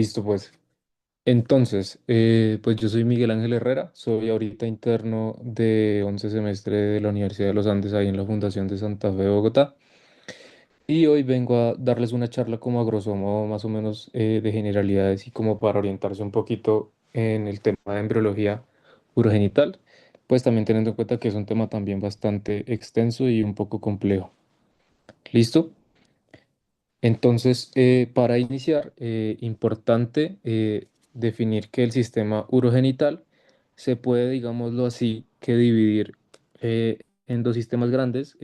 Listo, pues. Entonces, pues yo soy Miguel Ángel Herrera, soy ahorita interno de 11 semestre de la Universidad de los Andes, ahí en la Fundación de Santa Fe de Bogotá. Y hoy vengo a darles una charla como a grosso modo, más o menos de generalidades y como para orientarse un poquito en el tema de embriología urogenital, pues también teniendo en cuenta que es un tema también bastante extenso y un poco complejo. ¿Listo? Entonces, para iniciar, importante definir que el sistema urogenital se puede, digámoslo así, que dividir en dos sistemas grandes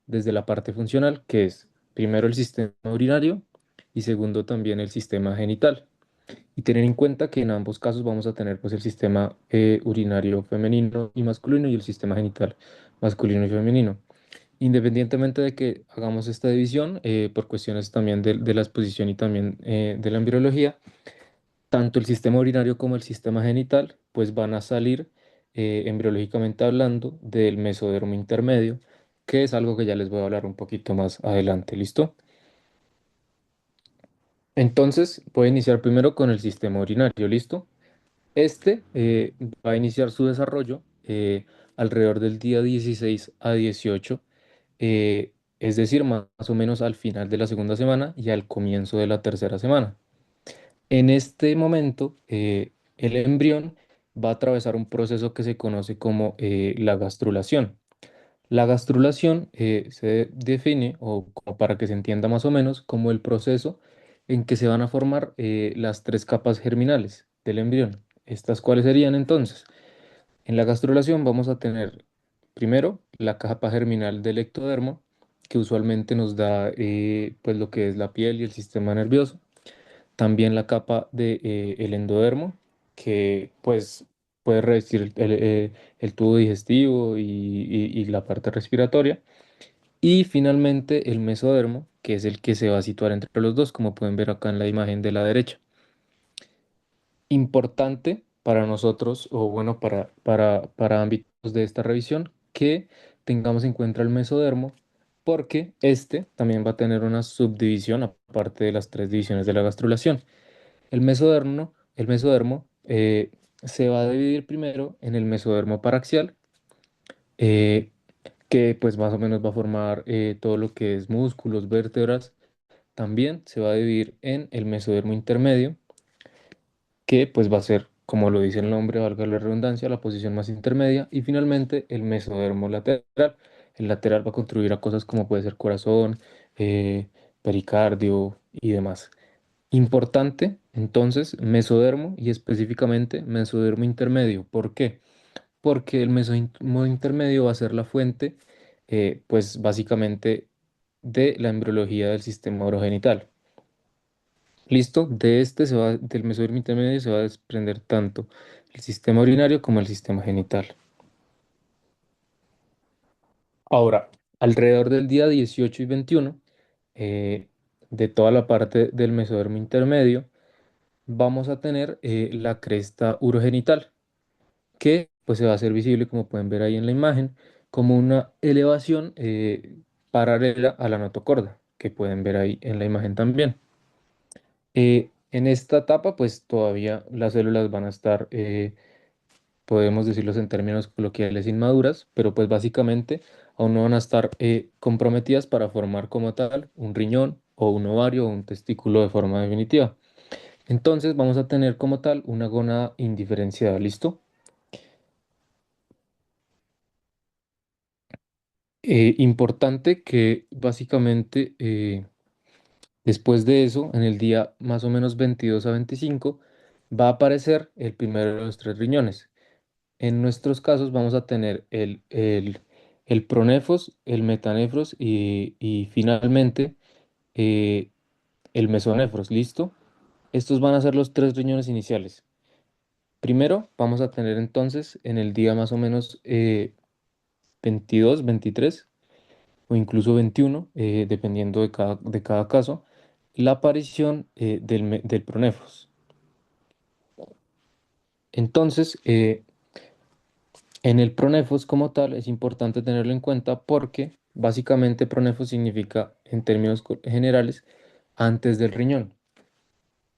desde la parte funcional, que es primero el sistema urinario y segundo también el sistema genital. Y tener en cuenta que en ambos casos vamos a tener pues el sistema urinario femenino y masculino y el sistema genital masculino y femenino. Independientemente de que hagamos esta división, por cuestiones también de la exposición y también de la embriología, tanto el sistema urinario como el sistema genital, pues van a salir embriológicamente hablando del mesodermo intermedio, que es algo que ya les voy a hablar un poquito más adelante, ¿listo? Entonces, voy a iniciar primero con el sistema urinario, ¿listo? Este va a iniciar su desarrollo alrededor del día 16 a 18, es decir, más o menos al final de la segunda semana y al comienzo de la tercera semana. En este momento, el embrión va a atravesar un proceso que se conoce como la gastrulación. La gastrulación se define, o como para que se entienda más o menos, como el proceso en que se van a formar las tres capas germinales del embrión. ¿Estas cuáles serían entonces? En la gastrulación vamos a tener primero la capa germinal del ectodermo, que usualmente nos da pues lo que es la piel y el sistema nervioso. También la capa de, el endodermo, que pues puede revestir el tubo digestivo y la parte respiratoria. Y finalmente el mesodermo, que es el que se va a situar entre los dos, como pueden ver acá en la imagen de la derecha. Importante para nosotros, o bueno, para ámbitos de esta revisión, que tengamos en cuenta el mesodermo, porque este también va a tener una subdivisión aparte de las tres divisiones de la gastrulación. El mesodermo se va a dividir primero en el mesodermo paraxial, eh, que pues más o menos va a formar todo lo que es músculos, vértebras. También se va a dividir en el mesodermo intermedio, que pues va a ser, como lo dice el nombre, valga la redundancia, la posición más intermedia. Y finalmente el mesodermo lateral. El lateral va a contribuir a cosas como puede ser corazón, eh, pericardio y demás. Importante, entonces, mesodermo y específicamente mesodermo intermedio. ¿Por qué? Porque el mesodermo intermedio va a ser la fuente, pues básicamente, de la embriología del sistema urogenital. ¿Listo? Del mesodermo intermedio se va a desprender tanto el sistema urinario como el sistema genital. Ahora, alrededor del día 18 y 21, eh, de toda la parte del mesodermo intermedio, vamos a tener la cresta urogenital, que pues se va a hacer visible, como pueden ver ahí en la imagen, como una elevación paralela a la notocorda, que pueden ver ahí en la imagen también. En esta etapa, pues todavía las células van a estar, podemos decirlos en términos coloquiales, inmaduras, pero pues básicamente aún no van a estar comprometidas para formar como tal un riñón o un ovario o un testículo de forma definitiva. Entonces vamos a tener como tal una gónada indiferenciada, ¿listo? Importante que básicamente después de eso, en el día más o menos 22 a 25, va a aparecer el primero de los tres riñones. En nuestros casos vamos a tener el pronefos, el metanefros y finalmente eh, el mesonefros, ¿listo? Estos van a ser los tres riñones iniciales. Primero vamos a tener entonces en el día más o menos 22, 23 o incluso 21, dependiendo de cada caso, la aparición del pronefros. Entonces, en el pronefos como tal es importante tenerlo en cuenta porque básicamente pronefos significa, en términos generales, antes del riñón.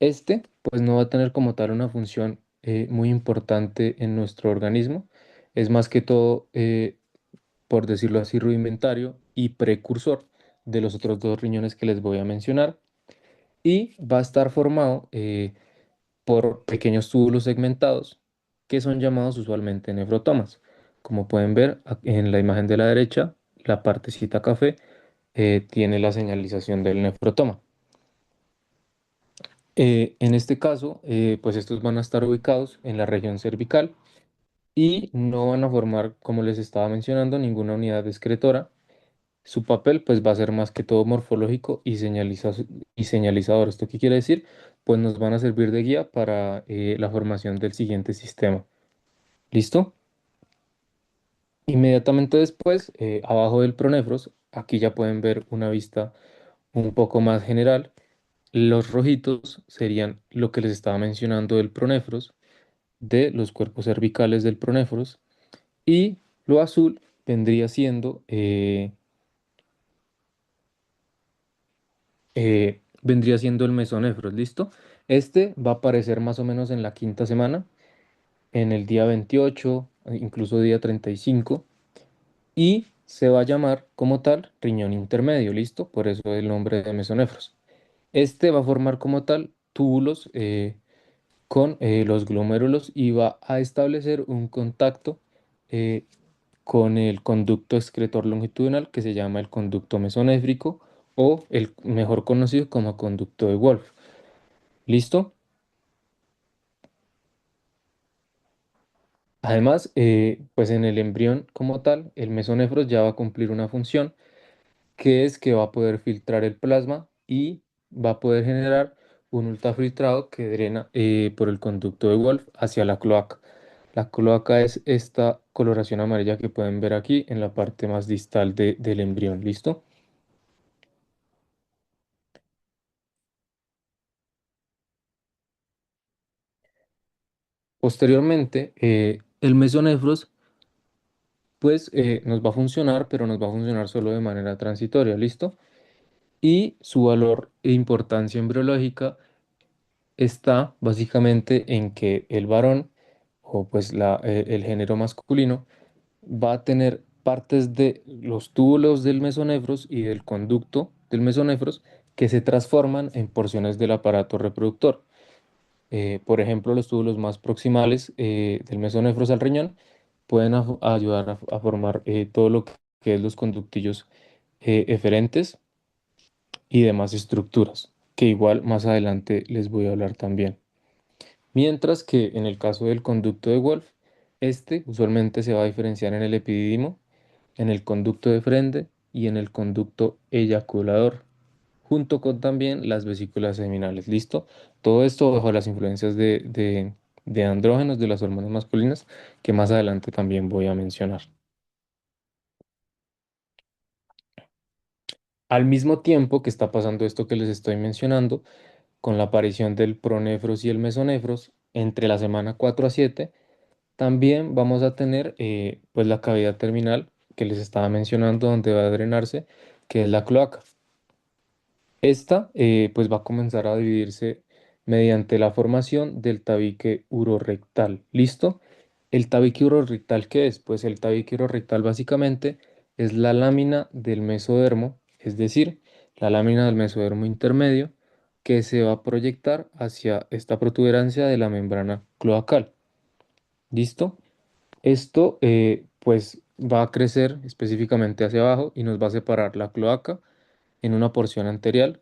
Este, pues no va a tener como tal una función muy importante en nuestro organismo. Es más que todo, por decirlo así, rudimentario y precursor de los otros dos riñones que les voy a mencionar. Y va a estar formado por pequeños túbulos segmentados que son llamados usualmente nefrotomas. Como pueden ver en la imagen de la derecha, la partecita café tiene la señalización del nefrotoma. En este caso, pues estos van a estar ubicados en la región cervical y no van a formar, como les estaba mencionando, ninguna unidad excretora. Su papel pues va a ser más que todo morfológico y y señalizador. ¿Esto qué quiere decir? Pues nos van a servir de guía para la formación del siguiente sistema. ¿Listo? Inmediatamente después, abajo del pronefros, aquí ya pueden ver una vista un poco más general. Los rojitos serían lo que les estaba mencionando del pronefros, de los cuerpos cervicales del pronefros, y lo azul vendría siendo el mesonefros, ¿listo? Este va a aparecer más o menos en la quinta semana, en el día 28, incluso día 35, y se va a llamar como tal riñón intermedio, ¿listo? Por eso el nombre de mesonefros. Este va a formar como tal túbulos con los glomérulos y va a establecer un contacto eh, con el conducto excretor longitudinal que se llama el conducto mesonéfrico o el mejor conocido como conducto de Wolff. ¿Listo? Además, pues en el embrión como tal, el mesonefros ya va a cumplir una función que es que va a poder filtrar el plasma y va a poder generar un ultrafiltrado que drena por el conducto de Wolff hacia la cloaca. La cloaca es esta coloración amarilla que pueden ver aquí en la parte más distal del embrión. ¿Listo? Posteriormente, el mesonefros pues nos va a funcionar, pero nos va a funcionar solo de manera transitoria. ¿Listo? Y su valor e importancia embriológica está básicamente en que el varón o pues el género masculino va a tener partes de los túbulos del mesonefros y del conducto del mesonefros que se transforman en porciones del aparato reproductor. Por ejemplo, los túbulos más proximales del mesonefros al riñón pueden ayudar a formar todo lo que es los conductillos eferentes y demás estructuras, que igual más adelante les voy a hablar también. Mientras que en el caso del conducto de Wolff, este usualmente se va a diferenciar en el epidídimo, en el conducto de frente y en el conducto eyaculador, junto con también las vesículas seminales. ¿Listo? Todo esto bajo las influencias de andrógenos de las hormonas masculinas que más adelante también voy a mencionar. Al mismo tiempo que está pasando esto que les estoy mencionando, con la aparición del pronefros y el mesonefros, entre la semana 4 a 7, también vamos a tener pues la cavidad terminal que les estaba mencionando donde va a drenarse, que es la cloaca. Esta pues va a comenzar a dividirse mediante la formación del tabique urorectal. ¿Listo? ¿El tabique urorectal qué es? Pues el tabique urorectal básicamente es la lámina del mesodermo, es decir, la lámina del mesodermo intermedio que se va a proyectar hacia esta protuberancia de la membrana cloacal. ¿Listo? Esto pues va a crecer específicamente hacia abajo y nos va a separar la cloaca en una porción anterior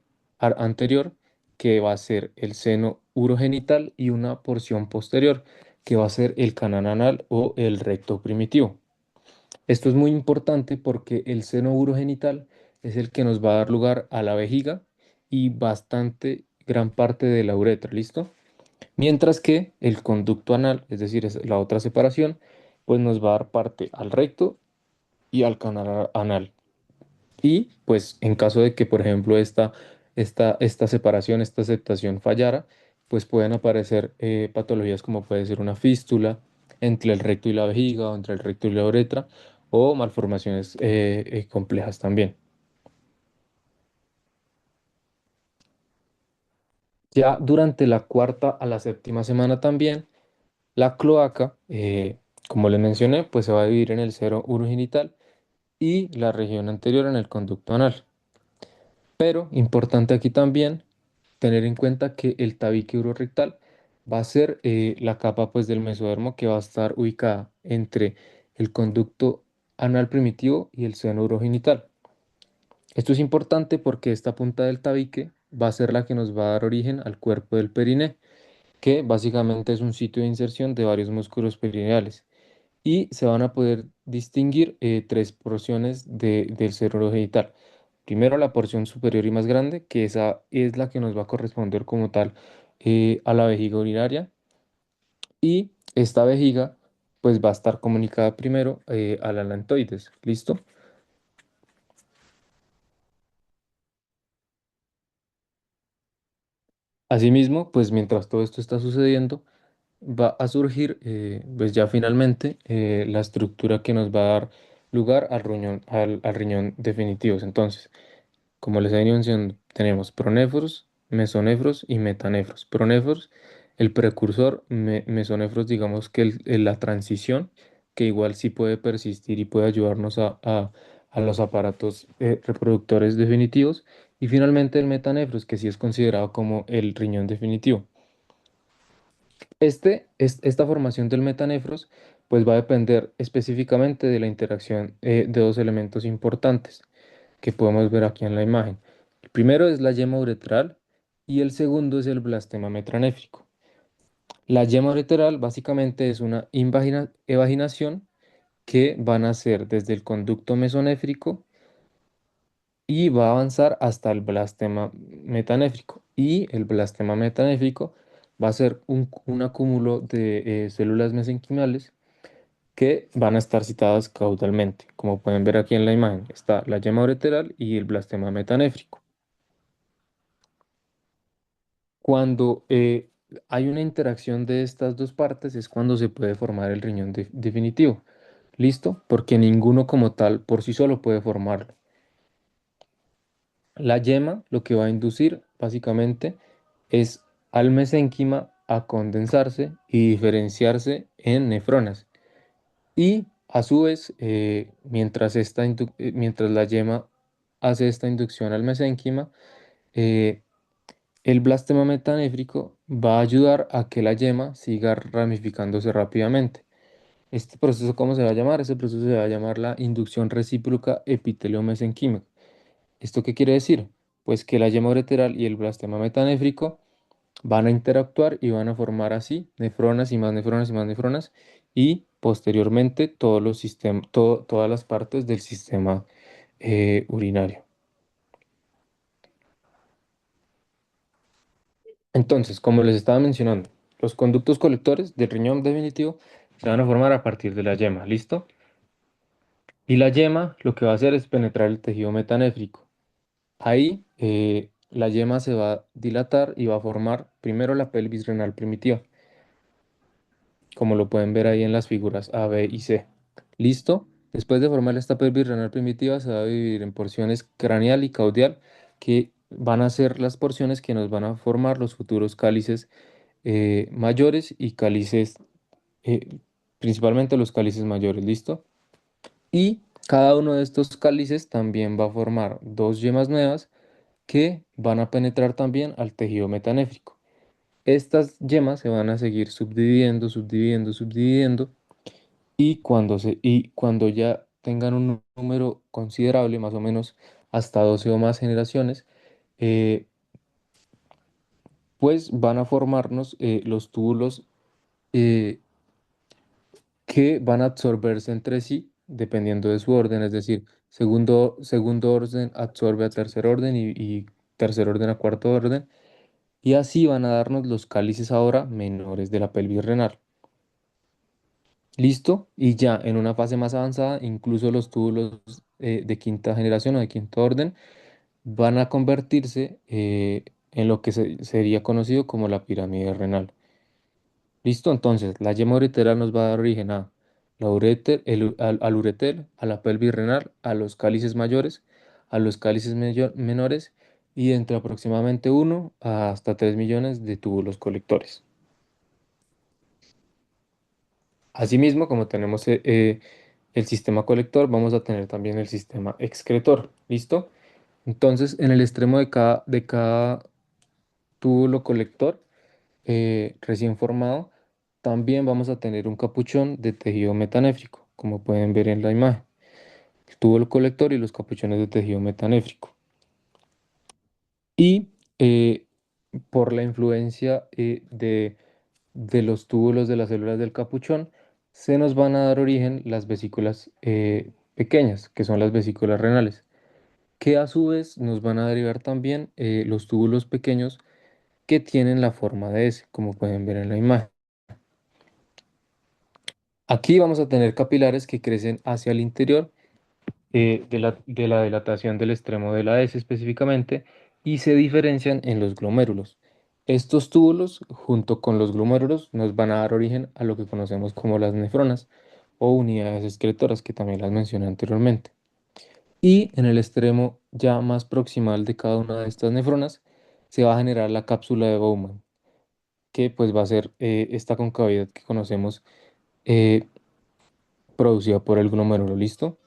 que va a ser el seno urogenital y una porción posterior que va a ser el canal anal o el recto primitivo. Esto es muy importante porque el seno urogenital es el que nos va a dar lugar a la vejiga y bastante gran parte de la uretra, ¿listo? Mientras que el conducto anal, es decir, es la otra separación, pues nos va a dar parte al recto y al canal anal. Y pues en caso de que, por ejemplo, esta separación, esta aceptación fallara, pues pueden aparecer patologías como puede ser una fístula entre el recto y la vejiga o entre el recto y la uretra o malformaciones complejas también. Ya durante la cuarta a la séptima semana también, la cloaca, como les mencioné, pues se va a dividir en el seno urogenital y la región anterior en el conducto anal. Pero importante aquí también tener en cuenta que el tabique urorectal va a ser la capa pues del mesodermo que va a estar ubicada entre el conducto anal primitivo y el seno urogenital. Esto es importante porque esta punta del tabique va a ser la que nos va a dar origen al cuerpo del periné, que básicamente es un sitio de inserción de varios músculos perineales. Y se van a poder distinguir tres porciones del seno urogenital. Primero la porción superior y más grande, que esa es la que nos va a corresponder como tal a la vejiga urinaria. Y esta vejiga pues va a estar comunicada primero al alantoides. ¿Listo? Asimismo, pues mientras todo esto está sucediendo, va a surgir pues ya finalmente la estructura que nos va a dar lugar al riñón definitivos. Entonces, como les he venido mencionando, tenemos pronéfros, mesonefros y metanefros. Pronéfros, el precursor, mesonefros, digamos que la transición, que igual sí puede persistir y puede ayudarnos a los aparatos reproductores definitivos. Y finalmente el metanefros, que sí es considerado como el riñón definitivo. Esta formación del metanefros pues va a depender específicamente de la interacción de dos elementos importantes que podemos ver aquí en la imagen. El primero es la yema uretral y el segundo es el blastema metanéfrico. La yema uretral básicamente es una evaginación que van a hacer desde el conducto mesonéfrico y va a avanzar hasta el blastema metanéfrico. Y el blastema metanéfrico va a ser un acúmulo de células mesenquimales que van a estar citadas caudalmente. Como pueden ver aquí en la imagen, está la yema ureteral y el blastema metanéfrico. Cuando hay una interacción de estas dos partes es cuando se puede formar el riñón definitivo. ¿Listo? Porque ninguno como tal por sí solo puede formarlo. La yema lo que va a inducir básicamente es al mesénquima a condensarse y diferenciarse en nefronas. Y a su vez, mientras la yema hace esta inducción al mesénquima, eh, el blastema metanéfrico va a ayudar a que la yema siga ramificándose rápidamente. Este proceso, ¿cómo se va a llamar? Ese proceso se va a llamar la inducción recíproca epitelio-mesenquímica. ¿Esto qué quiere decir? Pues que la yema ureteral y el blastema metanéfrico van a interactuar y van a formar así nefronas y más nefronas y más nefronas y posteriormente todas las partes del sistema urinario. Entonces, como les estaba mencionando, los conductos colectores del riñón definitivo se van a formar a partir de la yema, ¿listo? Y la yema lo que va a hacer es penetrar el tejido metanéfrico. Ahí la yema se va a dilatar y va a formar primero la pelvis renal primitiva, como lo pueden ver ahí en las figuras A, B y C. ¿Listo? Después de formar esta pelvis renal primitiva se va a dividir en porciones craneal y caudal, que van a ser las porciones que nos van a formar los futuros cálices mayores y cálices, eh, principalmente los cálices mayores, ¿listo? Y cada uno de estos cálices también va a formar dos yemas nuevas que van a penetrar también al tejido metanéfrico. Estas yemas se van a seguir subdividiendo, subdividiendo, subdividiendo y cuando ya tengan un número considerable, más o menos hasta 12 o más generaciones, eh, pues van a formarnos los túbulos eh, que van a absorberse entre sí dependiendo de su orden, es decir, segundo orden absorbe a tercer orden y tercer orden a cuarto orden, y así van a darnos los cálices ahora menores de la pelvis renal. ¿Listo? Y ya en una fase más avanzada, incluso los túbulos de quinta generación o de quinto orden van a convertirse en lo que sería conocido como la pirámide renal. ¿Listo? Entonces, la yema ureteral nos va a dar origen a al ureter, a la pelvis renal, a los cálices mayores, a los cálices menores y entre aproximadamente 1 hasta 3 millones de túbulos colectores. Asimismo, como tenemos el sistema colector, vamos a tener también el sistema excretor. ¿Listo? Entonces, en el extremo de cada túbulo colector recién formado, también vamos a tener un capuchón de tejido metanéfrico, como pueden ver en la imagen. El túbulo colector y los capuchones de tejido metanéfrico. Y por la influencia de los túbulos de las células del capuchón, se nos van a dar origen las vesículas pequeñas, que son las vesículas renales, que a su vez nos van a derivar también los túbulos pequeños que tienen la forma de S, como pueden ver en la imagen. Aquí vamos a tener capilares que crecen hacia el interior de la dilatación del extremo de la S específicamente y se diferencian en los glomérulos. Estos túbulos, junto con los glomérulos, nos van a dar origen a lo que conocemos como las nefronas o unidades excretoras, que también las mencioné anteriormente. Y en el extremo ya más proximal de cada una de estas nefronas se va a generar la cápsula de Bowman, que pues va a ser esta concavidad que conocemos eh, producida por el glomérulo. ¿Listo?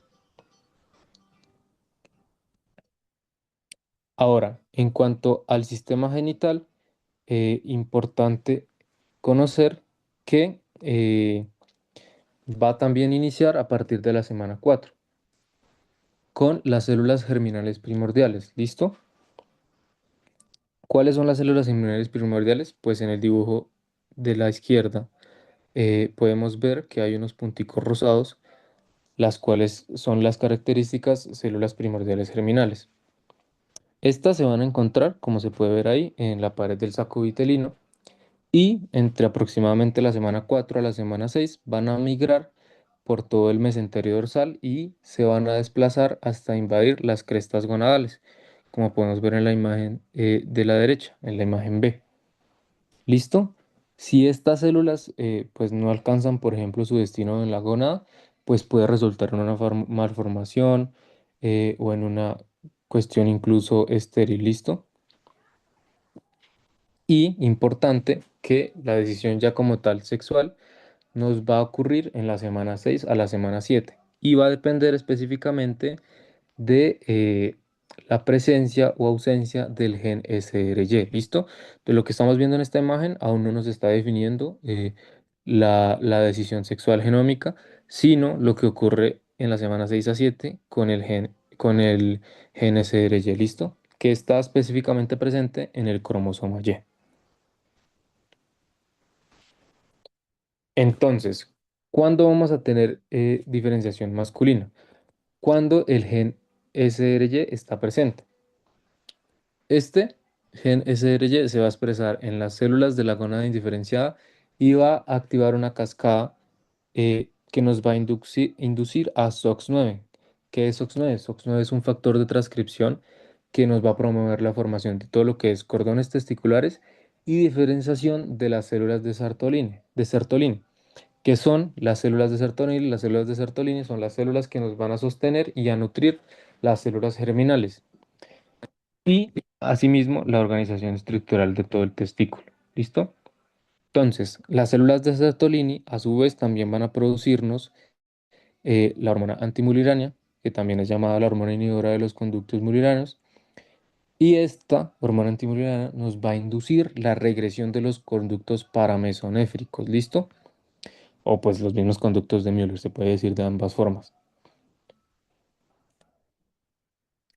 Ahora, en cuanto al sistema genital, importante conocer que va también a iniciar a partir de la semana 4 con las células germinales primordiales. ¿Listo? ¿Cuáles son las células germinales primordiales? Pues en el dibujo de la izquierda podemos ver que hay unos punticos rosados, las cuales son las características células primordiales germinales. Estas se van a encontrar, como se puede ver ahí, en la pared del saco vitelino y entre aproximadamente la semana 4 a la semana 6 van a migrar por todo el mesenterio dorsal y se van a desplazar hasta invadir las crestas gonadales, como podemos ver en la imagen de la derecha, en la imagen B. ¿Listo? Si estas células pues no alcanzan, por ejemplo, su destino en la gónada, pues puede resultar en una malformación o en una cuestión incluso estéril. ¿Listo? Y importante que la decisión ya como tal sexual nos va a ocurrir en la semana 6 a la semana 7 y va a depender específicamente de la presencia o ausencia del gen SRY. ¿Listo? De lo que estamos viendo en esta imagen, aún no nos está definiendo la decisión sexual genómica, sino lo que ocurre en la semana 6 a 7 con el gen SRY. ¿Listo? Que está específicamente presente en el cromosoma Y. Entonces, ¿cuándo vamos a tener diferenciación masculina? Cuando el gen SRY está presente. Este gen SRY se va a expresar en las células de la gónada indiferenciada y va a activar una cascada que nos va a inducir a SOX9. ¿Qué es SOX9? SOX9 es un factor de transcripción que nos va a promover la formación de todo lo que es cordones testiculares y diferenciación de las células de Sertolini, que son las células de Sertolini. Las células de Sertolini son las células que nos van a sostener y a nutrir las células germinales y asimismo la organización estructural de todo el testículo. ¿Listo? Entonces, las células de Sertolini a su vez también van a producirnos la hormona antimuliránea, que también es llamada la hormona inhibidora de los conductos muliranos, y esta hormona antimuliránea nos va a inducir la regresión de los conductos paramesonéfricos. ¿Listo? O pues los mismos conductos de Müller, se puede decir de ambas formas,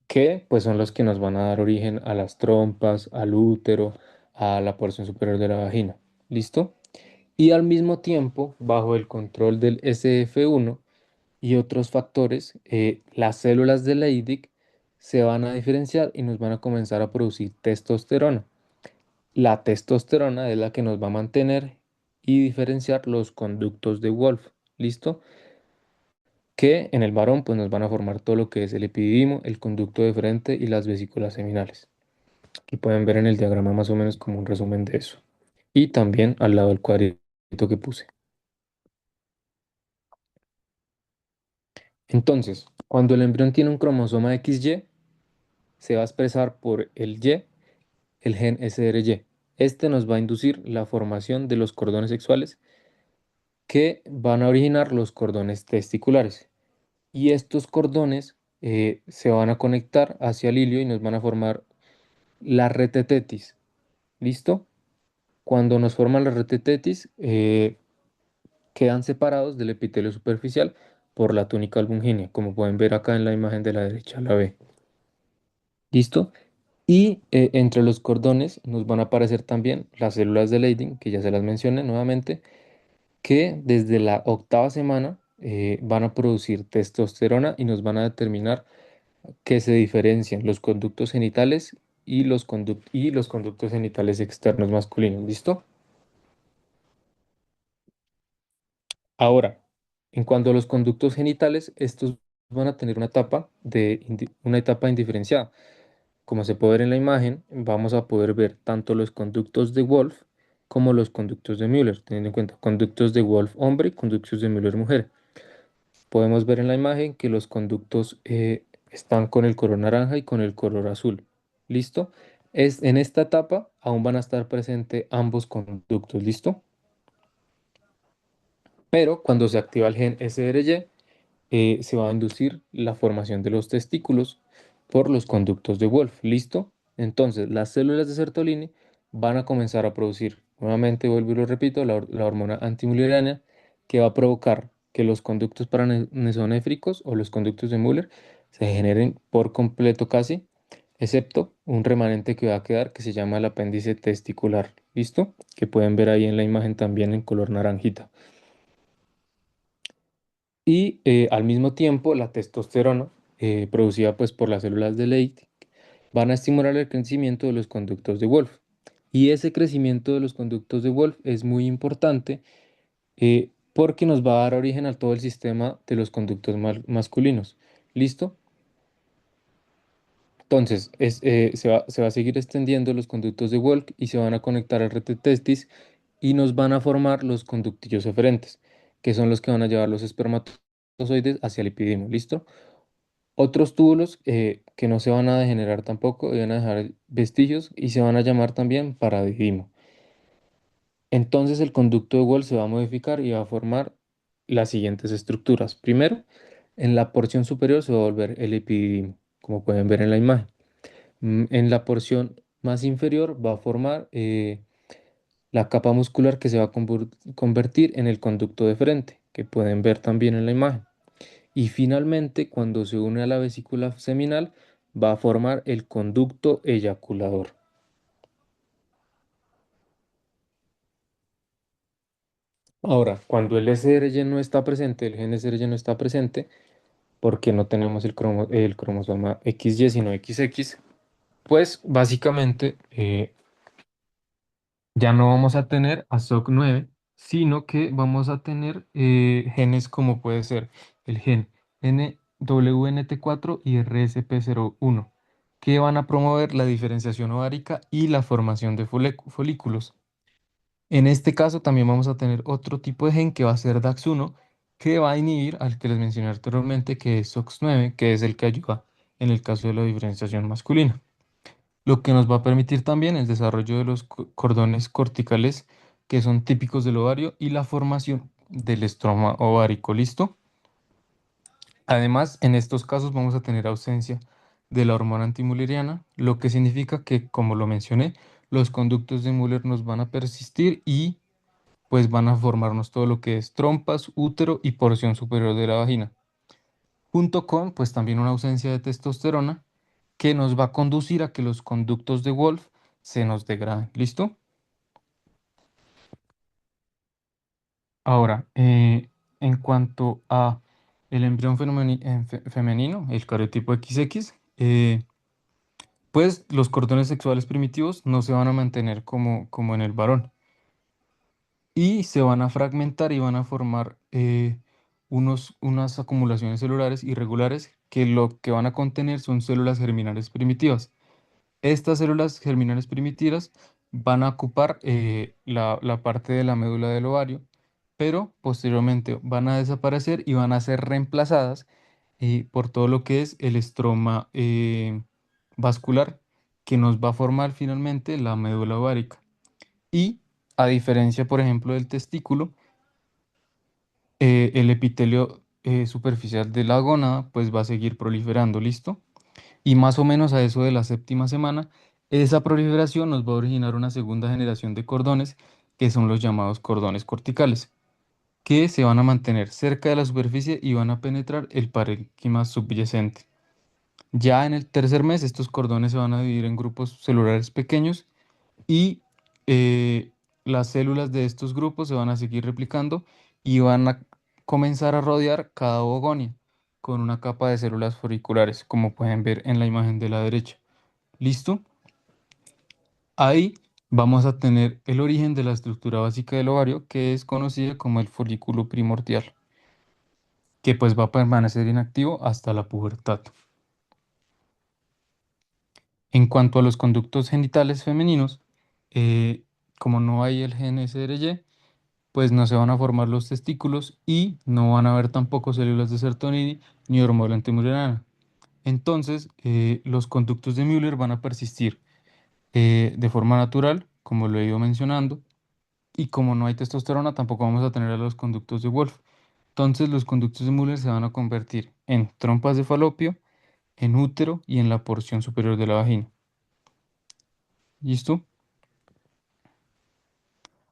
que pues son los que nos van a dar origen a las trompas, al útero, a la porción superior de la vagina. ¿Listo? Y al mismo tiempo, bajo el control del SF1 y otros factores, las células de Leydig se van a diferenciar y nos van a comenzar a producir testosterona. La testosterona es la que nos va a mantener y diferenciar los conductos de Wolf. ¿Listo? Que en el varón pues nos van a formar todo lo que es el epididimo, el conducto de frente y las vesículas seminales. Aquí pueden ver en el diagrama más o menos como un resumen de eso. Y también al lado del cuadrito que puse. Entonces, cuando el embrión tiene un cromosoma XY, se va a expresar por el Y, el gen SRY. Este nos va a inducir la formación de los cordones sexuales que van a originar los cordones testiculares. Y estos cordones se van a conectar hacia el hilio y nos van a formar la retetetis. ¿Listo? Cuando nos forman la retetetis, quedan separados del epitelio superficial por la túnica albungínea, como pueden ver acá en la imagen de la derecha, la B. ¿Listo? Y entre los cordones nos van a aparecer también las células de Leydig, que ya se las mencioné nuevamente, que desde la octava semana van a producir testosterona y nos van a determinar que se diferencian los conductos genitales y los conductos genitales externos masculinos. ¿Listo? Ahora, en cuanto a los conductos genitales, estos van a tener una etapa indiferenciada. Como se puede ver en la imagen, vamos a poder ver tanto los conductos de Wolf como los conductos de Müller, teniendo en cuenta conductos de Wolf hombre y conductos de Müller mujer. Podemos ver en la imagen que los conductos están con el color naranja y con el color azul. ¿Listo? En esta etapa aún van a estar presentes ambos conductos. ¿Listo? Pero cuando se activa el gen SRY, se va a inducir la formación de los testículos por los conductos de Wolf. ¿Listo? Entonces, las células de Sertolini van a comenzar a producir, nuevamente vuelvo y lo repito, la hormona antimulleriana que va a provocar que los conductos paranesonéfricos o los conductos de Müller se generen por completo casi, excepto un remanente que va a quedar que se llama el apéndice testicular. ¿Listo? Que pueden ver ahí en la imagen también en color naranjita. Y al mismo tiempo, la testosterona, producida pues por las células de Leydig, van a estimular el crecimiento de los conductos de Wolf. Y ese crecimiento de los conductos de Wolf es muy importante porque nos va a dar origen a todo el sistema de los conductos masculinos. ¿Listo? Entonces, se va a seguir extendiendo los conductos de Wolf y se van a conectar al retetestis y nos van a formar los conductillos eferentes, que son los que van a llevar los espermatozoides hacia el epidimio. ¿Listo? Otros túbulos que no se van a degenerar tampoco, van a dejar vestigios y se van a llamar también paradidimo. Entonces el conducto de Wolff se va a modificar y va a formar las siguientes estructuras. Primero, en la porción superior se va a volver el epididimo, como pueden ver en la imagen. En la porción más inferior va a formar la capa muscular que se va a convertir en el conducto de frente, que pueden ver también en la imagen. Y finalmente, cuando se une a la vesícula seminal, va a formar el conducto eyaculador. Ahora, cuando el SRY no está presente, el gen SRY no está presente, porque no tenemos el cromosoma XY, sino XX, pues básicamente ya no vamos a tener a SOC9, sino que vamos a tener genes como puede ser el gen NWNT4 y RSP01, que van a promover la diferenciación ovárica y la formación de folículos. En este caso también vamos a tener otro tipo de gen que va a ser DAX1, que va a inhibir al que les mencioné anteriormente, que es SOX9, que es el que ayuda en el caso de la diferenciación masculina, lo que nos va a permitir también el desarrollo de los cordones corticales que son típicos del ovario y la formación del estroma ovárico. ¿Listo? Además, en estos casos vamos a tener ausencia de la hormona antimulleriana, lo que significa que, como lo mencioné, los conductos de Müller nos van a persistir y pues van a formarnos todo lo que es trompas, útero y porción superior de la vagina, junto con pues también una ausencia de testosterona que nos va a conducir a que los conductos de Wolff se nos degraden. ¿Listo? Ahora, en cuanto a el embrión femenino, el cariotipo XX, pues los cordones sexuales primitivos no se van a mantener como en el varón y se van a fragmentar y van a formar unas acumulaciones celulares irregulares que lo que van a contener son células germinales primitivas. Estas células germinales primitivas van a ocupar la parte de la médula del ovario, pero posteriormente van a desaparecer y van a ser reemplazadas por todo lo que es el estroma vascular que nos va a formar finalmente la médula ovárica. Y a diferencia, por ejemplo, del testículo, el epitelio superficial de la gónada pues va a seguir proliferando, ¿listo? Y más o menos a eso de la séptima semana, esa proliferación nos va a originar una segunda generación de cordones, que son los llamados cordones corticales, que se van a mantener cerca de la superficie y van a penetrar el parénquima subyacente. Ya en el tercer mes, estos cordones se van a dividir en grupos celulares pequeños y eh, las células de estos grupos se van a seguir replicando y van a comenzar a rodear cada ogonia con una capa de células folliculares, como pueden ver en la imagen de la derecha. ¿Listo? Ahí vamos a tener el origen de la estructura básica del ovario, que es conocida como el folículo primordial, que pues va a permanecer inactivo hasta la pubertad. En cuanto a los conductos genitales femeninos, eh, como no hay el gen SRY, pues no se van a formar los testículos y no van a haber tampoco células de Sertolini ni hormona antimurina. Entonces, los conductos de Müller van a persistir de forma natural, como lo he ido mencionando, y como no hay testosterona, tampoco vamos a tener a los conductos de Wolff. Entonces, los conductos de Müller se van a convertir en trompas de falopio, en útero y en la porción superior de la vagina. ¿Listo?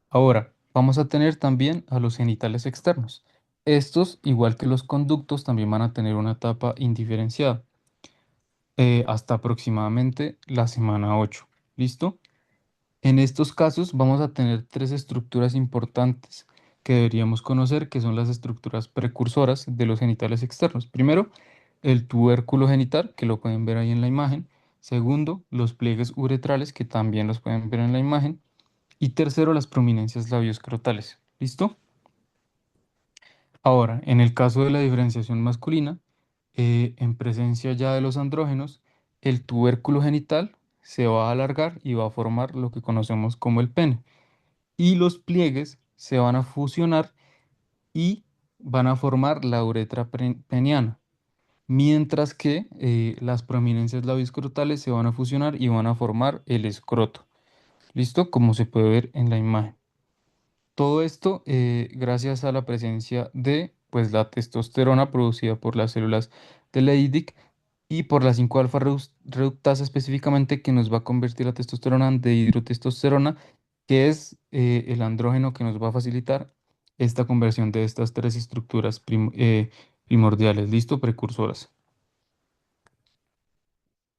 Ahora, vamos a tener también a los genitales externos. Estos, igual que los conductos, también van a tener una etapa indiferenciada hasta aproximadamente la semana 8. ¿Listo? En estos casos vamos a tener tres estructuras importantes que deberíamos conocer, que son las estructuras precursoras de los genitales externos. Primero, el tubérculo genital, que lo pueden ver ahí en la imagen. Segundo, los pliegues uretrales, que también los pueden ver en la imagen. Y tercero, las prominencias labioscrotales. ¿Listo? Ahora, en el caso de la diferenciación masculina, en presencia ya de los andrógenos, el tubérculo genital se va a alargar y va a formar lo que conocemos como el pene. Y los pliegues se van a fusionar y van a formar la uretra peniana. Mientras que las prominencias labioscrotales se van a fusionar y van a formar el escroto. ¿Listo? Como se puede ver en la imagen. Todo esto gracias a la presencia de pues, la testosterona producida por las células de Leydig y por la 5-alfa reductasa específicamente que nos va a convertir la testosterona en dihidrotestosterona, que es el andrógeno que nos va a facilitar esta conversión de estas tres estructuras primordiales, listo, precursoras.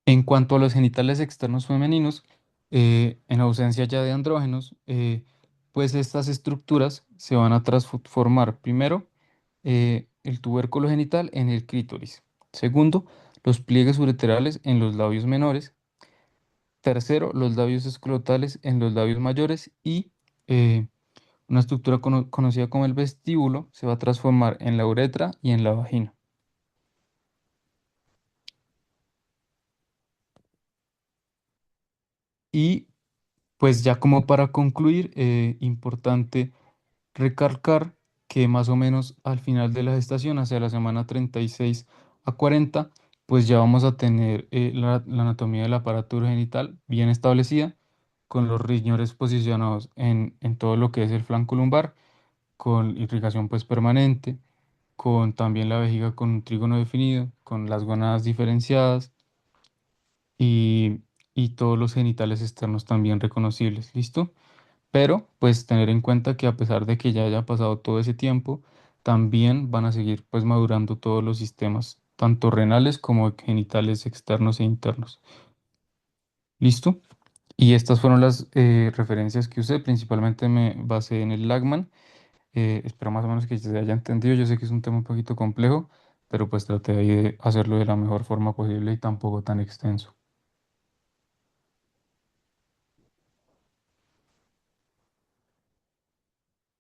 En cuanto a los genitales externos femeninos, en ausencia ya de andrógenos, pues estas estructuras se van a transformar primero el tubérculo genital en el clítoris. Segundo, los pliegues ureterales en los labios menores. Tercero, los labios escrotales en los labios mayores y eh, una estructura conocida como el vestíbulo se va a transformar en la uretra y en la vagina. Y pues ya como para concluir, importante recalcar que más o menos al final de la gestación, hacia la semana 36 a 40, pues ya vamos a tener la anatomía del aparato genital bien establecida, con los riñones posicionados en todo lo que es el flanco lumbar, con irrigación pues permanente, con también la vejiga con un trígono definido, con las gonadas diferenciadas y, y todos los genitales externos también reconocibles. ¿Listo? Pero pues tener en cuenta que a pesar de que ya haya pasado todo ese tiempo, también van a seguir pues madurando todos los sistemas, tanto renales como genitales externos e internos. ¿Listo? Y estas fueron las referencias que usé, principalmente me basé en el Lagman. Espero más o menos que se haya entendido. Yo sé que es un tema un poquito complejo, pero pues traté ahí de hacerlo de la mejor forma posible y tampoco tan extenso.